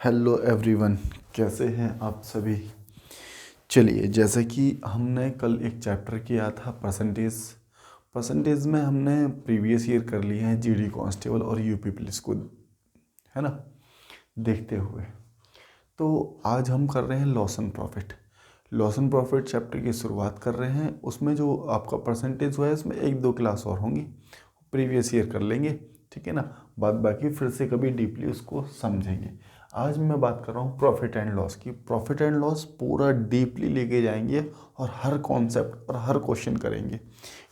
Hello everyone, कैसे हैं आप सभी। चलिए, जैसे कि हमने कल एक चैप्टर किया था परसेंटेज में हमने प्रीवियस ईयर कर लिए हैं जीडी कांस्टेबल और यूपी पुलिस को, है ना, देखते हुए। तो आज हम कर रहे हैं लॉस एंड प्रॉफिट चैप्टर की शुरुआत कर रहे हैं। उसमें जो आपका परसेंटेज हुआ है उसमें एक दो क्लास और होंगी, प्रीवियस ईयर कर लेंगे, ठीक है ना। बाद बाकी फिर से कभी डीपली उसको समझेंगे। आज मैं बात कर रहा हूँ प्रॉफिट एंड लॉस की। प्रॉफिट एंड लॉस पूरा डीपली लेके जाएंगे और हर कॉन्सेप्ट और हर क्वेश्चन करेंगे।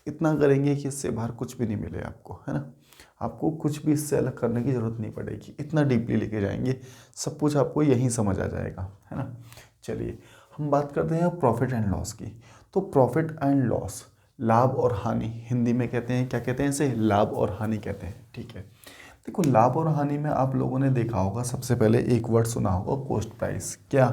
इतना करेंगे कि इससे बाहर कुछ भी नहीं मिले आपको, है ना। आपको कुछ भी इससे अलग करने की ज़रूरत नहीं पड़ेगी, इतना डीपली लेके जाएंगे, सब कुछ आपको यहीं समझ आ जाएगा, है ना। चलिए, हम बात करते हैं प्रॉफिट एंड लॉस की। तो प्रॉफिट एंड लॉस, लाभ और हानि, हिंदी में कहते हैं, क्या कहते हैं इसे, लाभ और हानि कहते हैं, ठीक है। देखो, लाभ और हानि में आप लोगों ने देखा होगा, सबसे पहले एक वर्ड सुना होगा, कॉस्ट प्राइस। क्या?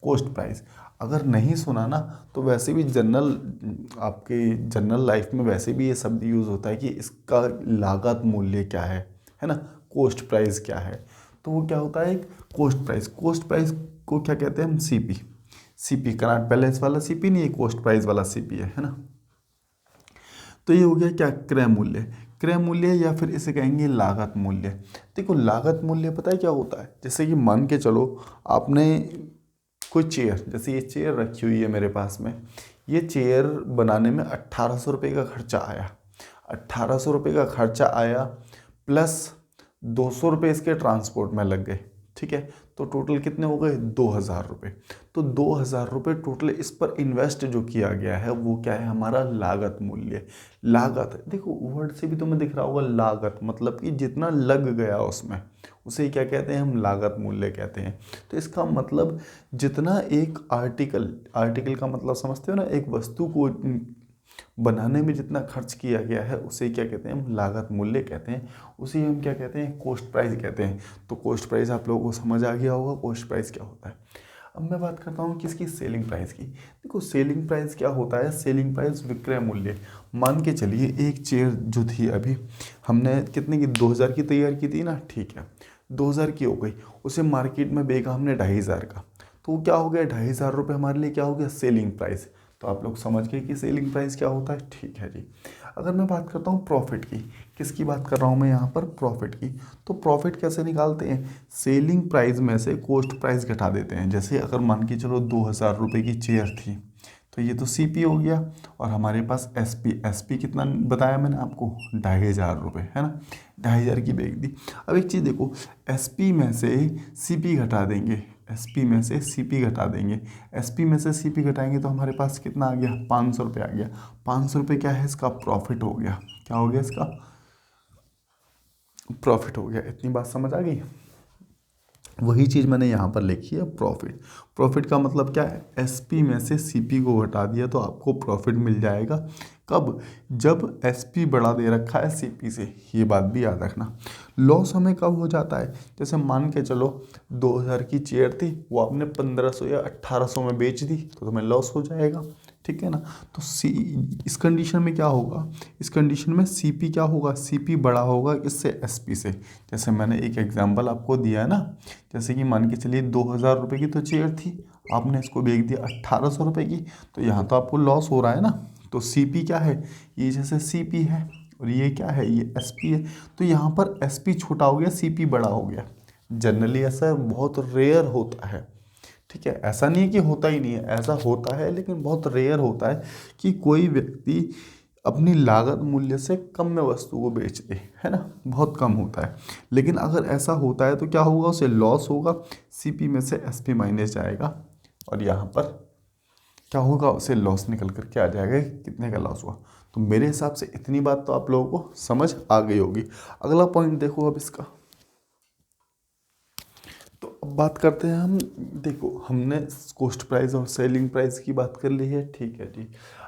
Cost price. अगर नहीं सुना ना, तो वैसे भी जनरल लाइफ में वैसे भी ये शब्द यूज़ होता है कि इसका लागत मूल्य क्या है ना। कॉस्ट प्राइस क्या है, तो वो क्या होता है, एक कॉस्ट प्राइस को क्या कहते हैं हम, सीपी करंट बैलेंस वाला सीपी नहीं है, कॉस्ट प्राइस वाला सीपी है ना। तो ये हो गया क्या, क्रय मूल्य या फिर इसे कहेंगे लागत मूल्य। देखो, लागत मूल्य पता है क्या होता है, जैसे कि मान के चलो आपने कोई चेयर, जैसे ये चेयर रखी हुई है मेरे पास में, ये चेयर बनाने में 1800 रुपये का खर्चा आया। 1800 रुपये का खर्चा आया प्लस 200 रुपये इसके ट्रांसपोर्ट में लग गए, ठीक है। तो टोटल कितने हो गए, 2000 रुपये। तो 2000 रुपये टोटल इस पर इन्वेस्ट जो किया गया है वो क्या है, हमारा लागत मूल्य। लागत, देखो वर्ड से भी तुम्हें दिख रहा होगा, लागत मतलब कि जितना लग गया उसमें, उसे क्या कहते हैं हम, लागत मूल्य कहते हैं। तो इसका मतलब जितना एक आर्टिकल का मतलब समझते हो ना, एक वस्तु को बनाने में जितना खर्च किया गया है उसे क्या कहते हैं हम, लागत मूल्य कहते हैं। उसे हम क्या कहते हैं, कॉस्ट प्राइस कहते हैं। तो कॉस्ट प्राइस आप लोगों को समझ आ गया होगा कॉस्ट प्राइस क्या होता है। अब मैं बात करता हूँ किसकी, सेलिंग प्राइस की। देखो, सेलिंग प्राइस क्या होता है, सेलिंग प्राइस विक्रय मूल्य। मान के चलिए एक चेयर जो थी, अभी हमने कितने की, 2000 की तैयार की थी ना, ठीक है। 2000 की हो गई, उसे मार्केट में बेचा हमने 2500 का। तो वो क्या हो गया, 2500 रुपये हमारे लिए क्या हो गया, सेलिंग प्राइस। तो आप लोग समझ गए कि सेलिंग प्राइस क्या होता है, ठीक है जी। अगर मैं बात करता हूँ प्रॉफिट की, किसकी बात कर रहा हूँ मैं यहाँ पर, प्रॉफिट की। तो प्रॉफिट कैसे निकालते हैं, सेलिंग प्राइस में से कॉस्ट प्राइस घटा देते हैं। जैसे अगर मान के चलो 2000 रुपये की चेयर थी, तो ये तो सीपी हो गया, और हमारे पास एसपी कितना बताया मैंने आपको, 2500 रुपये, है ना। 2500 की बेच दी। अब एक चीज़ देखो, एसपी में से सीपी घटा देंगे, एसपी में से सीपी घटा देंगे, एसपी में से सीपी घटाएंगे तो हमारे पास कितना आ गया, 500 रुपये आ गया। 500 रुपये क्या है, इसका प्रॉफिट हो गया। क्या हो गया, इसका प्रॉफिट हो गया। इतनी बात समझ आ गई। वही चीज़ मैंने यहाँ पर लिखी है, प्रॉफिट का मतलब क्या है, एसपी में से सीपी को घटा दिया तो आपको प्रॉफिट मिल जाएगा। कब, जब एसपी बढ़ा दे रखा है सीपी से, ये बात भी याद रखना। लॉस हमें कब हो जाता है, जैसे मान के चलो 2000 की चेयर थी, वो आपने 1500 या 1800 में बेच दी, तो तुम्हें लॉस हो जाएगा, ठीक है ना। तो इस कंडीशन में क्या होगा, इस कंडीशन में सीपी क्या होगा, सीपी बड़ा होगा इससे, एसपी से। जैसे मैंने एक एग्जांपल आपको दिया है ना, जैसे कि मान के चलिए 2000 रुपये की तो चेयर थी, आपने इसको बेच दिया 1800 रुपये की, तो यहाँ तो आपको लॉस हो रहा है ना। तो सीपी क्या है, ये जैसे सीपी है और ये क्या है, ये एसपी है। तो यहाँ पर एसपी छोटा हो गया, सीपी बड़ा हो गया। जनरली ऐसा बहुत रेयर होता है, ठीक है। ऐसा नहीं है कि होता ही नहीं है, ऐसा होता है, लेकिन बहुत रेयर होता है कि कोई व्यक्ति अपनी लागत मूल्य से कम में वस्तु को बेच दे, है ना। बहुत कम होता है, लेकिन अगर ऐसा होता है तो क्या होगा, उसे लॉस होगा। सीपी में से एसपी माइनस जाएगा और यहाँ पर क्या होगा, उसे लॉस निकल कर क्या आ जाएगा, कितने का लॉस हुआ। तो मेरे हिसाब से इतनी बात तो आप लोगों को समझ आ गई होगी। अगला पॉइंट देखो अब इसका। तो अब बात करते हैं हम, देखो हमने कॉस्ट प्राइस और सेलिंग प्राइस की बात कर ली है, ठीक है जी।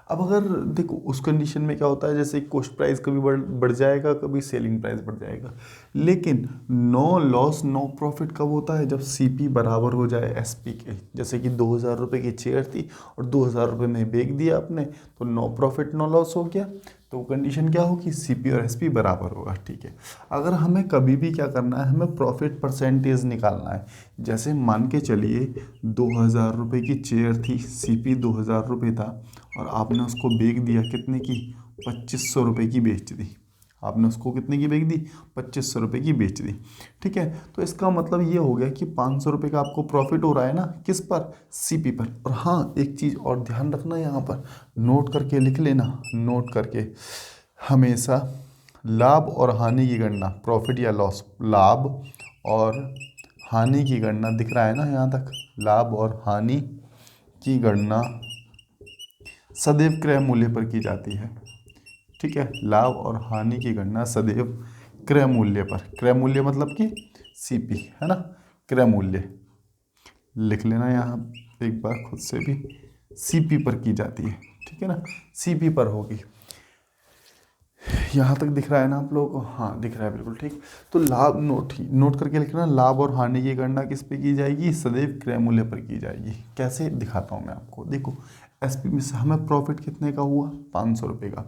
अब अगर देखो उस कंडीशन में क्या होता है, जैसे कॉस्ट प्राइस कभी बढ़ जाएगा, कभी सेलिंग प्राइस बढ़ जाएगा, लेकिन नो लॉस नो प्रॉफिट कब होता है, जब सीपी बराबर हो जाए एसपी के। जैसे कि 2000 रुपये की चेयर थी और 2000 रुपये में बेच दिया आपने, तो नो प्रॉफिट नो लॉस हो गया। तो कंडीशन क्या होगी, सीपी और एसपी बराबर होगा। ठीक है, अगर हमें कभी भी क्या करना है, हमें प्रॉफिट परसेंटेज निकालना है। जैसे मान के चलिए 2000 रुपये की चेयर थी, सीपी 2000 रुपये था, और आपने उसको बेच दिया कितने की, 2500 रुपये की बेच दी। आपने उसको कितने की बेच दी, 2500 रुपये की बेच दी। ठीक है, तो इसका मतलब ये हो गया कि 500 रुपये का आपको प्रॉफिट हो रहा है ना, किस पर, सीपी पर। और हाँ, एक चीज़ और ध्यान रखना, यहाँ पर नोट करके लिख लेना, नोट करके हमेशा लाभ और हानि की गणना, प्रॉफिट या लॉस, लाभ और हानि की गणना, दिख रहा है ना यहाँ तक, लाभ और हानि की गणना सदैव क्रय मूल्य पर की जाती है। ठीक है, लाभ और हानि की गणना सदैव क्रय मूल्य पर, क्रय मूल्य मतलब कि सीपी, है ना, क्रय मूल्य लिख लेना यहाँ एक बार खुद से भी, सीपी पर की जाती है। ठीक है ना, सीपी पर होगी। यहाँ तक दिख रहा है ना आप लोगों को, हाँ दिख रहा है, बिल्कुल ठीक। तो लाभ, नोट करके लिखना, लाभ और हानि की गणना किस पे की जाएगी, सदैव क्रय मूल्य पर की जाएगी। कैसे दिखाता हूँ मैं आपको, देखो एसपी में से हमें प्रॉफिट कितने का हुआ, 500 रुपये का।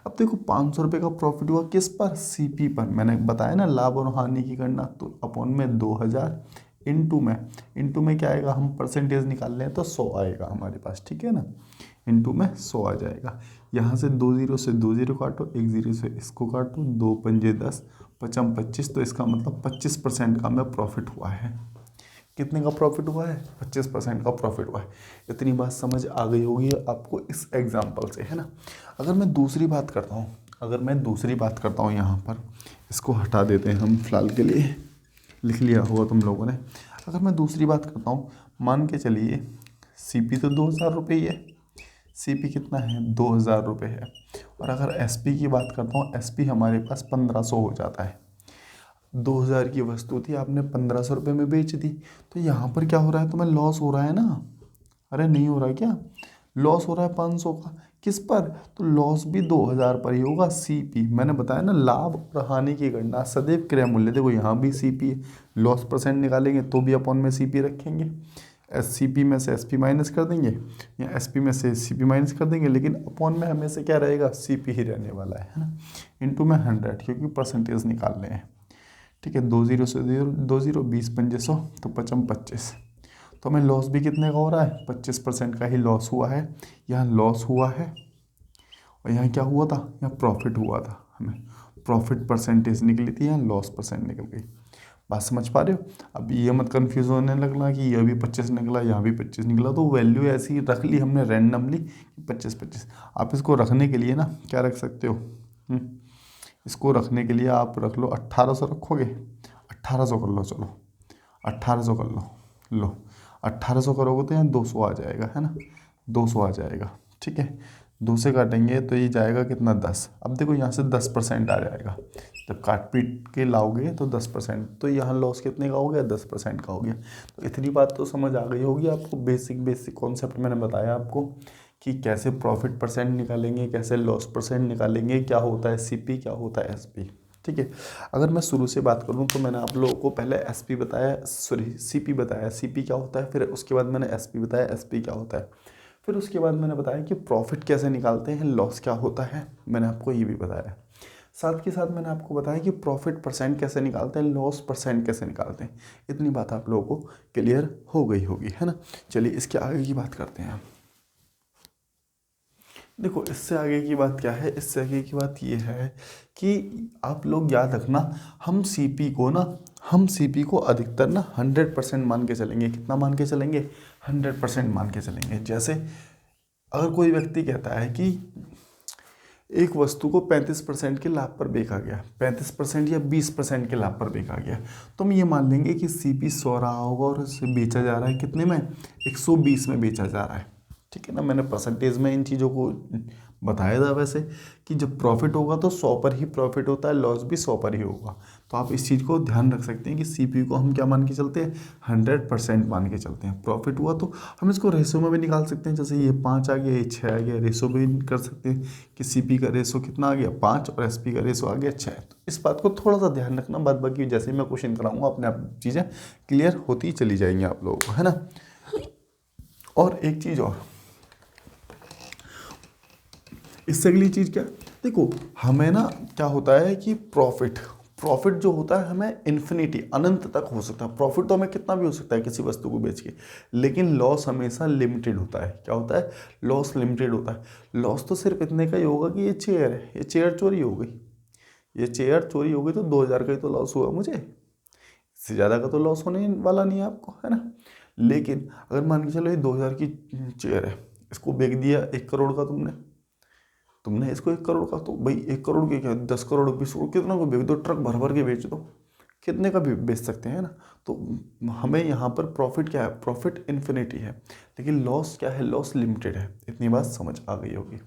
अब देखो 500 रुपये का प्रॉफिट हुआ किस पर, सीपी पर। मैंने बताया ना लाभ और हानि की गणना, तो अपॉन में 2000, इंटू में क्या आएगा, हम परसेंटेज निकाल लें तो 100 आएगा हमारे पास। ठीक है ना, इंटू में 100 आ जाएगा। यहाँ से 20 से 20 काटो, 10 से इसको काटो, 2 पंजे 10, 55 25, तो इसका मतलब 25% का हमें प्रॉफिट हुआ है। कितने का प्रॉफिट हुआ है, 25% का प्रॉफिट हुआ है। इतनी बात समझ आ गई होगी आपको इस एग्जाम्पल से, है ना। अगर मैं दूसरी बात करता हूँ, यहाँ पर इसको हटा देते हैं हम फिलहाल के लिए, लिख लिया होगा तुम लोगों ने। अगर मैं दूसरी बात करता हूँ, मान के चलिए सीपी तो 2000 रुपये ही है, सीपी कितना है, 2000 रुपये है। और अगर एसपी की बात करता हूँ, एसपी हमारे पास 1500 हो जाता है। 2000 की वस्तु थी, आपने 1500 रुपये में बेच दी, तो यहाँ पर क्या हो रहा है, तुम्हें लॉस हो रहा है ना, अरे नहीं हो रहा क्या, लॉस हो रहा है 500 का। किस पर, तो लॉस भी 2000 पर ही होगा, सीपी। मैंने बताया ना, लाभ और हानि की गणना सदैव क्रय मूल्य, देखो यहाँ भी सीपी है, लॉस परसेंट निकालेंगे तो भी अपॉन में सीपी रखेंगे, एससीपी में से एसपी माइनस कर देंगे, या एसपी में से सीपी माइनस कर देंगे, लेकिन अपॉन में हमें से क्या रहेगा, सीपी ही रहने वाला है ना, इंटू में 100, क्योंकि परसेंटेज निकालने हैं। ठीक है, 20 से 20, 20 पंजे 100, तो 55 25, तो हमें लॉस भी कितने का हो रहा है, 25% का ही लॉस हुआ है। यहाँ लॉस हुआ है, और यहाँ क्या हुआ था, यहाँ प्रॉफिट हुआ था। हमें प्रॉफिट परसेंटेज निकली थी, यहाँ लॉस परसेंट निकल गई। बात समझ पा रहे हो। अब ये मत कन्फ्यूज होने लगना कि यह भी 25 निकला, यहाँ भी 25 निकला, तो वैल्यू ऐसी ही रख ली हमने रैंडमली 25 25। आप इसको रखने के लिए ना क्या रख सकते हो, इसको रखने के लिए आप रख लो 1800 रखोगे, 1800 कर लो, चलो 1800 कर लो 1800 करोगे तो यहाँ 200 आ जाएगा, है ना, 200 आ जाएगा। ठीक है, 2 से काटेंगे तो ये जाएगा कितना, 10। अब देखो यहाँ से 10% आ जाएगा, जब काट पीट के लाओगे तो 10%, तो यहाँ लॉस कितने का हो गया, 10% का हो गया। तो इतनी बात तो समझ आ गई होगी आपको, बेसिक कॉन्सेप्ट मैंने बताया आपको कि कैसे प्रॉफिट परसेंट निकालेंगे, कैसे लॉस परसेंट निकालेंगे, क्या होता है सीपी, क्या होता है एसपी। ठीक है, अगर मैं शुरू से बात करूं तो मैंने आप लोगों को पहले एसपी बताया, सॉरी सीपी बताया, सीपी क्या होता है, फिर उसके बाद मैंने एसपी बताया, एसपी क्या होता है, फिर उसके बाद मैंने बताया कि प्रॉफिट कैसे निकालते हैं, लॉस क्या होता है, मैंने आपको ये भी बताया। साथ के साथ मैंने आपको बताया कि प्रॉफिट परसेंट कैसे निकालते हैं, लॉस परसेंट कैसे निकालते हैं। इतनी बात आप लोगों को क्लियर हो गई होगी, है ना। चलिए इसके आगे की बात करते हैं। देखो इससे आगे की बात क्या है, इससे आगे की बात ये है कि आप लोग याद रखना, हम सीपी को अधिकतर ना 100% मान के चलेंगे। कितना मान के चलेंगे, 100% मान के चलेंगे। जैसे अगर कोई व्यक्ति कहता है कि एक वस्तु को 35% के लाभ पर बेचा गया, 35% या 20% के लाभ पर बेचा गया, तो हम ये मान लेंगे कि सीपी 100 रहा होगा और उसे बेचा जा रहा है कितने में, 120 में बेचा जा रहा है। ठीक है ना, मैंने परसेंटेज में इन चीज़ों को बताया था वैसे कि जब प्रॉफिट होगा तो 100 पर ही प्रॉफिट होता है, लॉस भी 100 पर ही होगा। तो आप इस चीज़ को ध्यान रख सकते हैं कि सीपी को हम क्या मान के चलते हैं, 100% मान के चलते हैं। प्रॉफिट हुआ तो हम इसको रेशो में भी निकाल सकते हैं, जैसे ये 5 आ गया, ये 6 आ गया, रेशो भी कर सकते हैं कि सीपी का रेशो कितना आ गया, 5, और एसपी का रेशो आ गया 6। तो इस बात को थोड़ा सा ध्यान रखना, बाद बाकी जैसे ही मैं क्वेश्चन कराऊंगा अपने आप चीज़ें क्लियर होती चली जाएंगी आप लोगों को, है ना। और एक चीज़ और, इससे अगली चीज़ क्या, देखो हमें ना क्या होता है कि प्रॉफिट प्रॉफिट जो होता है हमें इन्फिनिटी अनंत तक हो सकता है। प्रॉफिट तो हमें कितना भी हो सकता है किसी वस्तु को बेच के, लेकिन लॉस हमेशा लिमिटेड होता है। क्या होता है? लॉस लिमिटेड होता है। लॉस तो सिर्फ इतने का ही होगा कि ये चेयर है, ये चेयर चोरी हो गई, ये चेयर चोरी हो गई तो 2,000 का ही तो लॉस हुआ मुझे, इससे ज़्यादा का तो लॉस होने वाला नहीं है आपको, है ना। लेकिन अगर मान के चलो ये 2,000 की चेयर है, इसको बेच दिया 1 करोड़ का तुमने, इसको 1 करोड़ का, तो भाई 1 करोड़ के क्या 10 करोड़ 20 करोड़ कितना को बेच दो, ट्रक भर भर के बेच दो, कितने का भी बेच सकते हैं ना। तो हमें यहाँ पर प्रॉफिट क्या है? प्रॉफिट इन्फिनिटी है, लेकिन लॉस क्या है? लॉस लिमिटेड है। इतनी बात समझ आ गई होगी।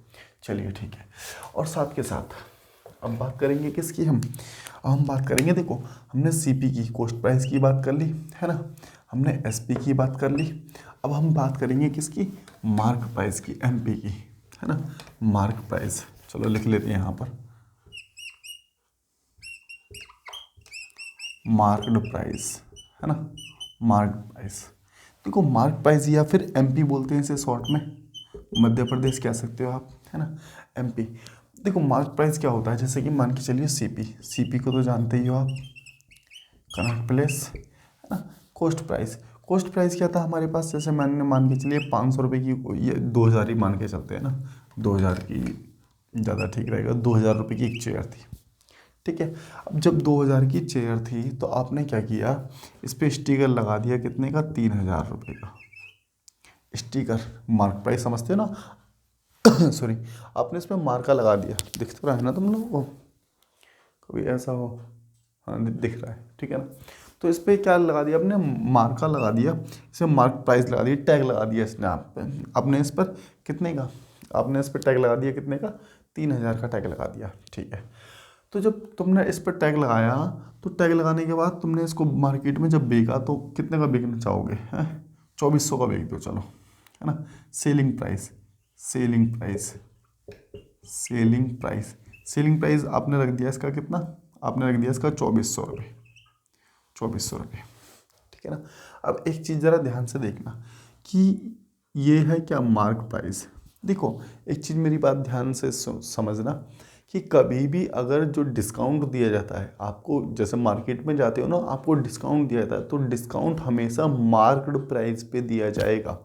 चलिए ठीक है। और साथ के साथ अब बात करेंगे किसकी हम? अब हम बात करेंगे, देखो हमने सीपी की कॉस्ट प्राइस की बात कर ली, है ना, हमने एसपी की बात कर ली। अब हम बात करेंगे किसकी? मार्क प्राइस की, एमपी की, है ना, मार्क प्राइस। चलो लिख लेते हैं यहाँ पर, मार्क्ड प्राइस, है ना, मार्क प्राइस। देखो मार्क प्राइस या फिर एमपी बोलते हैं इसे शॉर्ट में, मध्य प्रदेश कह सकते हो आप, है ना, एमपी। देखो मार्क प्राइस क्या होता है? जैसे कि मान के चलिए सीपी, सीपी को तो जानते ही हो आप, कनॉट प्लेस, है ना। कॉस्ट प्राइस, कॉस्ट प्राइस क्या था हमारे पास? जैसे मैंने मान के चलिए 500 रुपये की, ये 2,000 ही मान के चलते हैं ना, 2,000 की ज़्यादा ठीक रहेगा, 2,000 रुपये की एक चेयर थी, ठीक है। अब जब 2,000 की चेयर थी तो आपने क्या किया? इस पर स्टिकर लगा दिया, कितने का? 3,000 रुपये का स्टिकर। मार्क प्राइस समझते हो ना सॉरी, आपने इस पर मार्का लगा दिया, दिख तो रहा है ना तुम लोगों को, कभी ऐसा हो, हाँ दिख रहा है, ठीक है ना। तो इस पर क्या लगा दिया आपने? मार्का लगा दिया, इसे मार्क प्राइस लगा दिया, टैग लगा दिया इसने आप पे, आपने इस पर कितने का, आपने इस पर टैग लगा दिया, कितने का? 3,000 का टैग लगा दिया, ठीक है। तो जब तुमने इस पर टैग लगाया, तो टैग लगाने के बाद तुमने इसको मार्केट में जब बेचा तो कितने का बेचना चाहोगे? हैं, 2,400 का बेच दो चलो, है ना। Selling price, selling price, selling price, selling price आपने रख दिया इसका कितना? आपने रख दिया इसका 2,400 रुपये, 2,400 रुपये, ठीक है ना। अब एक चीज़ ज़रा ध्यान से देखना कि ये है क्या? Mark price. देखो एक चीज़ मेरी बात ध्यान से समझना कि कभी भी अगर जो डिस्काउंट दिया जाता है आपको, जैसे मार्केट में जाते हो ना, आपको डिस्काउंट दिया जाता है, तो डिस्काउंट हमेशा मार्क्ड प्राइस पे दिया जाएगा।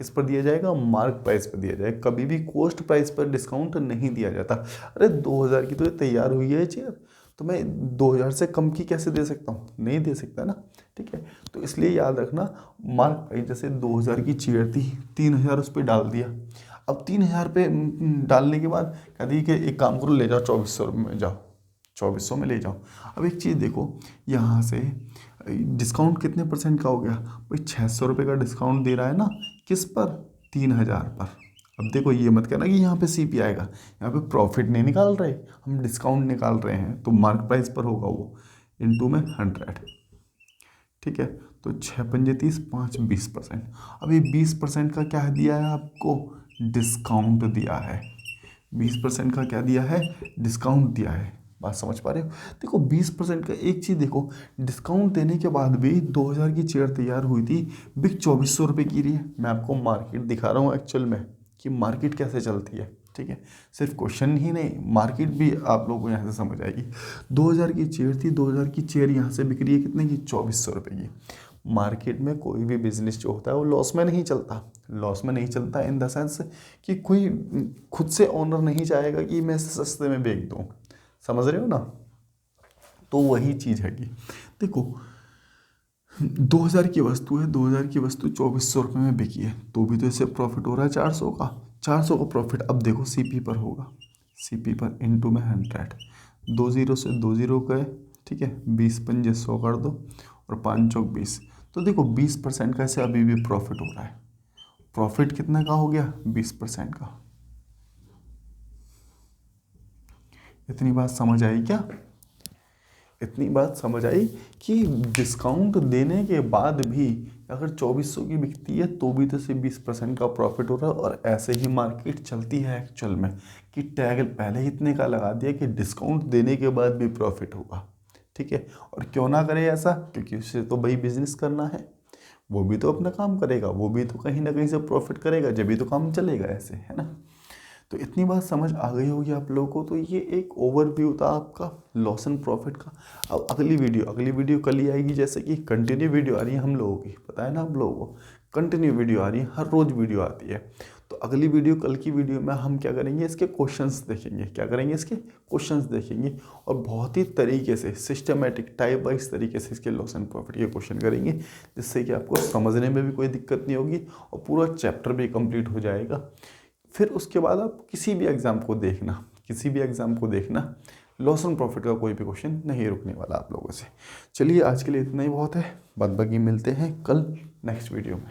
किस पर दिया जाएगा? मार्क प्राइस पर दिया जाएगा। कभी भी कॉस्ट प्राइस पर डिस्काउंट नहीं दिया जाता। अरे 2,000 की तो ये तैयार हुई है चेयर, तो मैं 2,000 से कम की कैसे दे सकता हूँ? नहीं दे सकता ना, ठीक है। तो इसलिए याद रखना, मार्क प्राइस जैसे 2,000 की चेयर थी, 3,000 उस पर डाल दिया। अब 3,000 पे डालने के बाद कह दी कि एक काम करो, ले जाओ 2,400 में, जाओ 2,400 में ले जाओ। अब एक चीज़ देखो, यहाँ से डिस्काउंट कितने परसेंट का हो गया भाई? 600 रुपये का डिस्काउंट दे रहा है ना, किस पर? 3,000 पर। अब देखो ये मत कहना कि यहाँ पे सीपी आएगा, यहाँ पे प्रॉफिट नहीं निकाल रहे, हम डिस्काउंट निकाल रहे हैं, तो मार्क प्राइस पर होगा वो, इनटू में 100, ठीक है। तो 6×5 = 30, 5 20%। अब ये 20% का क्या दिया है आपको? डिस्काउंट दिया है। 20% का क्या दिया है? डिस्काउंट दिया है। बात समझ पा रहे हो? देखो 20% का, एक चीज़ देखो, डिस्काउंट देने के बाद भी 2,000 की चेयर तैयार हुई थी, बिक 2,400 रुपये की रही है। मैं आपको मार्केट दिखा रहा हूँ एक्चुअल में कि मार्केट कैसे चलती है, ठीक है। सिर्फ क्वेश्चन ही नहीं, मार्केट भी आप लोगों को यहाँ से समझ आएगी। 2,000 की चेयर थी, 2,000 की चेयर यहाँ से बिक रही है कितने की? 2,400 रुपये की। मार्केट में कोई भी बिजनेस जो होता है वो लॉस में नहीं चलता। लॉस में नहीं चलता इन द सेंस कि कोई खुद से ओनर नहीं चाहेगा कि मैं सस्ते में बेच दूँ, समझ रहे हो ना। तो वही चीज़ है कि देखो 2,000 की वस्तु है, 2,000 की वस्तु 2,400 रुपये में बिकी है, तो भी तो इससे प्रॉफिट हो रहा है 400 का, 400 का प्रॉफिट। अब देखो सीपी पर होगा, सीपी पर इनटू में 100, 2 0 से 2 0 गए, ठीक है, 20×5 100 कर दो, और 5 चौक 20। तो देखो 20% का इससे अभी भी प्रॉफिट हो रहा है। प्रॉफिट कितना का हो गया? 20% का। इतनी बात समझ आई क्या? इतनी बात समझ आई कि डिस्काउंट देने के बाद भी अगर 2,400 की बिकती है तो भी तो सिर्फ 20% का प्रॉफिट हो रहा है। और ऐसे ही मार्केट चलती है एक्चुअल में कि टैग पहले ही इतने का लगा दिया कि डिस्काउंट देने के बाद भी प्रॉफिट होगा, ठीक है। और क्यों ना करे ऐसा? क्योंकि उससे तो भाई बिजनेस करना है, वो भी तो अपना काम करेगा, वो भी तो कहीं ना कहीं से प्रॉफिट करेगा, जब भी तो काम चलेगा ऐसे, है ना। तो इतनी बात समझ आ गई होगी आप लोगों को। तो ये एक ओवरव्यू था आपका लॉस एंड प्रॉफिट का। अब अगली वीडियो कल ही आएगी, जैसे कि कंटिन्यू वीडियो आ रही है हम लोगों की, पता है ना आप लोगों को, कंटिन्यू वीडियो आ रही है, हर रोज़ वीडियो आती है। तो अगली वीडियो, कल की वीडियो में हम क्या करेंगे, इसके क्वेश्चंस देखेंगे, क्या करेंगे, इसके क्वेश्चंस देखेंगे और बहुत ही तरीके से सिस्टमेटिक टाइप वाइज तरीके से इसके लॉस एंड प्रॉफिट के क्वेश्चन करेंगे, जिससे कि आपको समझने में भी कोई दिक्कत नहीं होगी और पूरा चैप्टर भी कंप्लीट हो जाएगा। फिर उसके बाद आप किसी भी एग्ज़ाम को देखना, लॉस एंड प्रॉफिट का कोई भी क्वेश्चन नहीं रुकने वाला आप लोगों से। चलिए आज के लिए इतना ही बहुत है, बाद बाकी मिलते हैं कल नेक्स्ट वीडियो में।